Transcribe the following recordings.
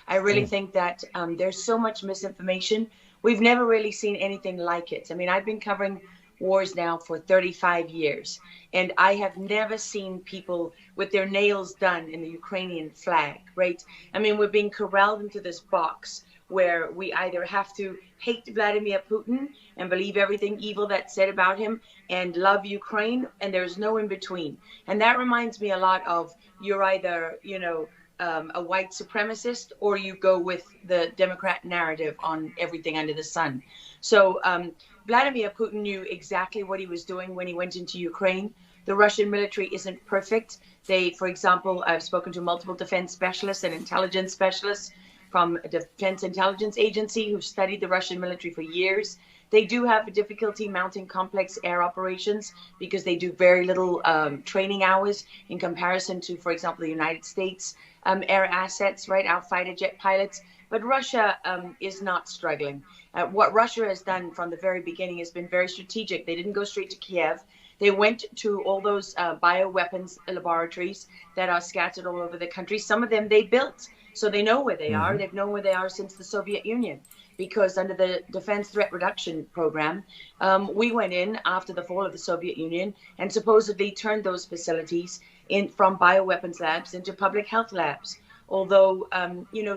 I really think that there's so much misinformation. We've never really seen anything like it. I mean, I've been covering wars now for 35 years, and I have never seen people with their nails done in the Ukrainian flag, right? I mean, we're being corralled into this box where we either have to hate Vladimir Putin and believe everything evil that's said about him and love Ukraine, and there's no in between. And that reminds me a lot of, you're either, a white supremacist, or you go with the Democrat narrative on everything under the sun. So Vladimir Putin knew exactly what he was doing when he went into Ukraine. The Russian military isn't perfect. They, for example, I've spoken to multiple defense specialists and intelligence specialists from a Defense Intelligence Agency who've studied the Russian military for years. They do have a difficulty mounting complex air operations because they do very little training hours in comparison to, for example, the United States air assets, right, our fighter jet pilots. But Russia is not struggling. What Russia has done from the very beginning has been very strategic. They didn't go straight to Kiev. They went to all those bioweapons laboratories that are scattered all over the country. Some of them they built, so they know where they are. They've known where they are since the Soviet Union, because under the Defense Threat Reduction Program, we went in after the fall of the Soviet Union and supposedly turned those facilities from bioweapons labs into public health labs. Although,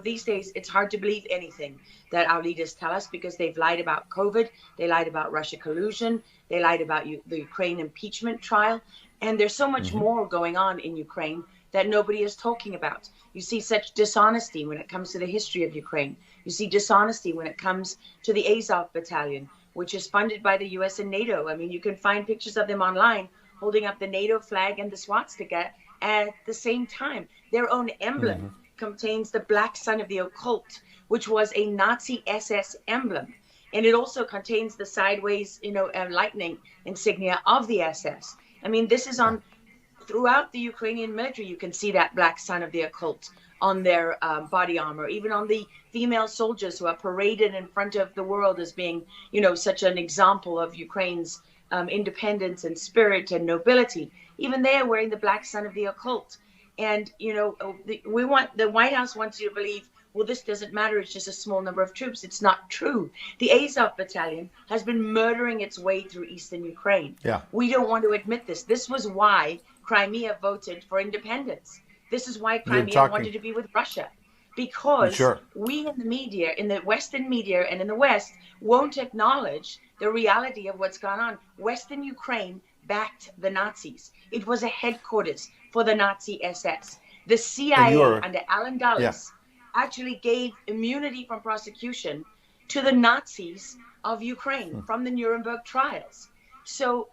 these days it's hard to believe anything that our leaders tell us, because they've lied about COVID, they lied about Russia collusion, they lied about the Ukraine impeachment trial. And there's so much more going on in Ukraine that nobody is talking about. You see such dishonesty when it comes to the history of Ukraine. You see dishonesty when it comes to the Azov battalion, which is funded by the US and NATO. I mean, you can find pictures of them online holding up the NATO flag and the swastika at the same time. Their own emblem contains the black sun of the occult, which was a Nazi SS emblem. And it also contains the sideways, lightning insignia of the SS. I mean, this is on throughout the Ukrainian military. You can see that black sun of the occult on their body armor, even on the female soldiers who are paraded in front of the world as being, such an example of Ukraine's independence and spirit and nobility. Even they are wearing the black sun of the occult. And, the White House wants you to believe, well, this doesn't matter, it's just a small number of troops. It's not true. The Azov battalion has been murdering its way through eastern Ukraine. Yeah. We don't want to admit this. This was why Crimea voted for independence. This is why Crimea wanted to be with Russia. Because we in the media, in the Western media and in the West, won't acknowledge the reality of what's gone on. Western Ukraine backed the Nazis. It was a headquarters for the Nazi SS. The CIA under Allen Dulles actually gave immunity from prosecution to the Nazis of Ukraine from the Nuremberg trials. So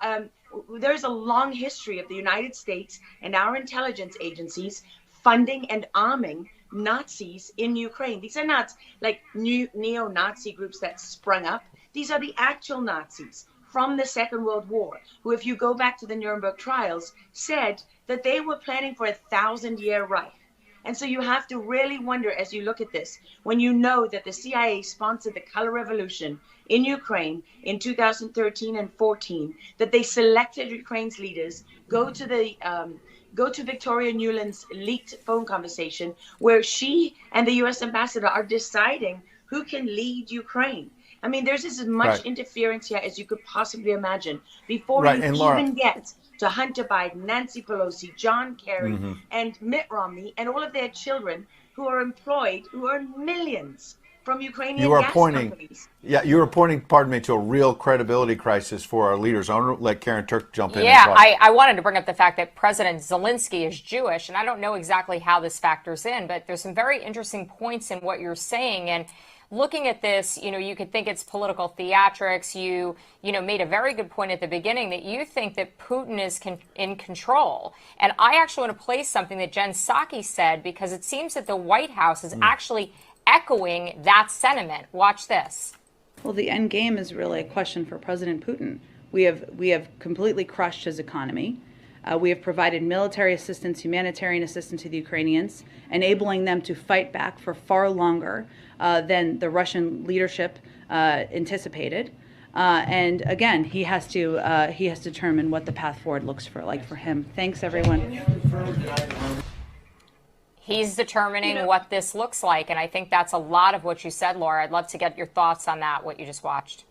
there's a long history of the United States and our intelligence agencies funding and arming Nazis in Ukraine. These are not like new neo-Nazi groups that sprung up. These are the actual Nazis from the Second World War, who, if you go back to the Nuremberg trials, said that they were planning for a 1,000-year Reich. And so you have to really wonder, as you look at this, when you know that the CIA sponsored the color revolution in Ukraine in 2013 and 14, that they selected Ukraine's leaders, go to Victoria Nuland's leaked phone conversation where she and the US ambassador are deciding who can lead Ukraine. I mean, there's as much interference here as you could possibly imagine before you even get to Hunter Biden, Nancy Pelosi, John Kerry, and Mitt Romney, and all of their children who are employed, who earn millions from Ukrainian gas companies. Yeah, you are pointing, pardon me, to a real credibility crisis for our leaders. I want to let Karen Turk jump in. Yeah, I wanted to bring up the fact that President Zelensky is Jewish, and I don't know exactly how this factors in, but there's some very interesting points in what you're saying. And looking at this, you could think it's political theatrics. You made a very good point at the beginning that you think that Putin is in control. And I actually want to play something that Jen Psaki said, because it seems that the White House is actually echoing that sentiment. Watch this. Well, the end game is really a question for President Putin. We have completely crushed his economy. We have provided military assistance, humanitarian assistance to the Ukrainians, enabling them to fight back for far longer than the Russian leadership anticipated. And again, he has to determine what the path forward looks like for him. Thanks, everyone. He's determining what this looks like. And I think that's a lot of what you said, Laura. I'd love to get your thoughts on that, what you just watched.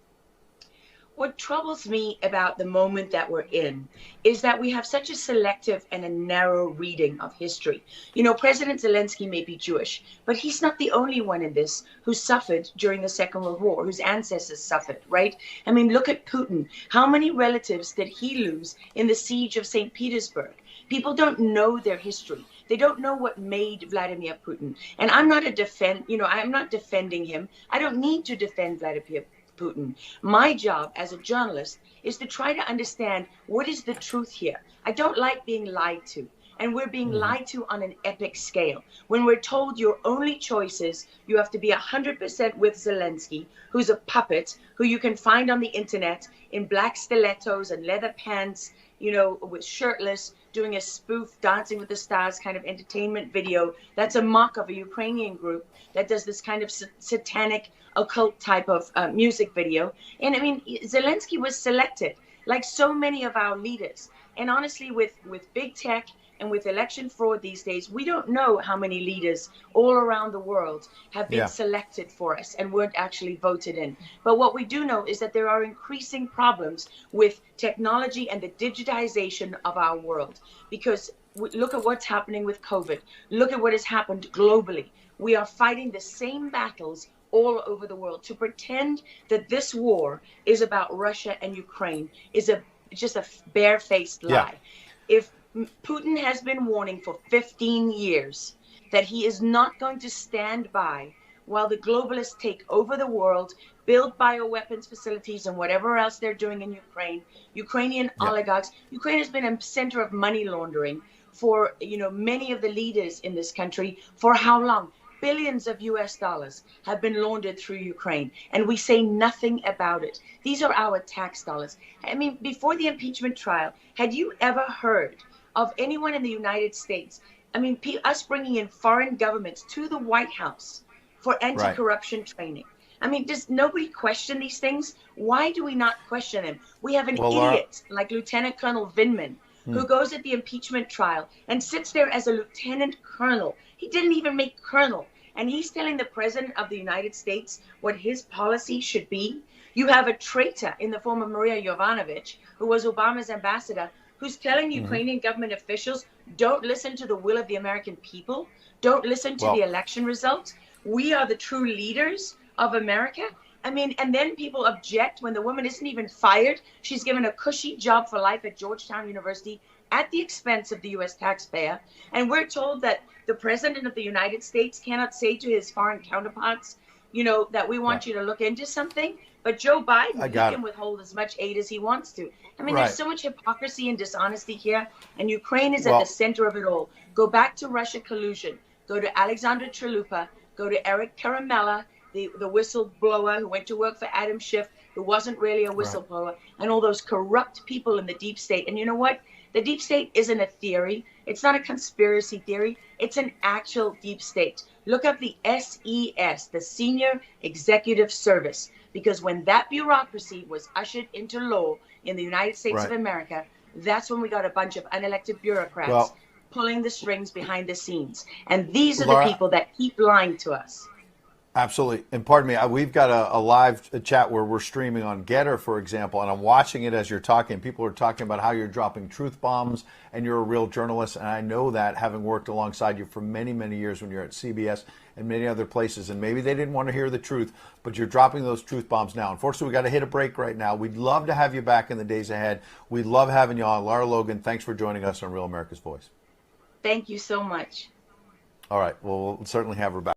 What troubles me about the moment that we're in is that we have such a selective and a narrow reading of history. You know, President Zelensky may be Jewish, but he's not the only one in this who suffered during the Second World War, whose ancestors suffered, right? I mean, look at Putin. How many relatives did he lose in the siege of St. Petersburg? People don't know their history. They don't know what made Vladimir Putin. And I'm not I'm not defending him. I don't need to defend Vladimir Putin. My job as a journalist is to try to understand what is the truth here. I don't like being lied to. And we're being lied to on an epic scale. When we're told your only choice is you have to be 100% with Zelensky, who's a puppet, who you can find on the internet in black stilettos and leather pants, you know, with shirtless, doing a spoof Dancing with the Stars kind of entertainment video. That's a mock of a Ukrainian group that does this kind of satanic occult type of music video. And I mean, Zelensky was selected like so many of our leaders. And honestly, with big tech and with election fraud these days, we don't know how many leaders all around the world have been selected for us and weren't actually voted in. But what we do know is that there are increasing problems with technology and the digitization of our world. Because look at what's happening with COVID. Look at what has happened globally. We are fighting the same battles all over the world. To pretend that this war is about Russia and Ukraine is just a barefaced lie. If Putin has been warning for 15 years that he is not going to stand by while the globalists take over the world, build bioweapons facilities and whatever else they're doing in Ukraine, Ukrainian oligarchs. Ukraine has been a center of money laundering for, you know, many of the leaders in this country. For how long? Billions of US dollars have been laundered through Ukraine, and we say nothing about it. These are our tax dollars. I mean, before the impeachment trial, had you ever heard of anyone in the United States, I mean, us bringing in foreign governments to the White House for anti-corruption training? I mean, does nobody question these things? Why do we not question them? We have an idiot like Lieutenant Colonel Vindman, who goes at the impeachment trial and sits there as a lieutenant colonel. He didn't even make colonel. And he's telling the president of the United States what his policy should be. You have a traitor in the form of Maria Yovanovitch, who was Obama's ambassador, who's telling Ukrainian government officials, don't listen to the will of the American people. Don't listen to the election results. We are the true leaders of America. I mean, and then people object when the woman isn't even fired. She's given a cushy job for life at Georgetown University at the expense of the U.S. taxpayer. And we're told that the president of the United States cannot say to his foreign counterparts, you know, that we want you to look into something. But Joe Biden, he can withhold as much aid as he wants to. I mean, there's so much hypocrisy and dishonesty here. And Ukraine is at the center of it all. Go back to Russia collusion. Go to Alexander Chalupa. Go to Eric Karamella, the whistleblower who went to work for Adam Schiff, who wasn't really a whistleblower, and all those corrupt people in the deep state. And you know what? The deep state isn't a theory. It's not a conspiracy theory. It's an actual deep state. Look up the SES, the Senior Executive Service, because when that bureaucracy was ushered into law in the United States of America, that's when we got a bunch of unelected bureaucrats pulling the strings behind the scenes. And these are the people that keep lying to us. Absolutely. And pardon me, we've got a live chat where we're streaming on Getter, for example, and I'm watching it as you're talking. People are talking about how you're dropping truth bombs and you're a real journalist. And I know that, having worked alongside you for many, many years when you're at CBS and many other places. And maybe they didn't want to hear the truth, but you're dropping those truth bombs now. Unfortunately, we got to hit a break right now. We'd love to have you back in the days ahead. We love having you on. Lara Logan, thanks for joining us on Real America's Voice. Thank you so much. All right. Well, we'll certainly have her back.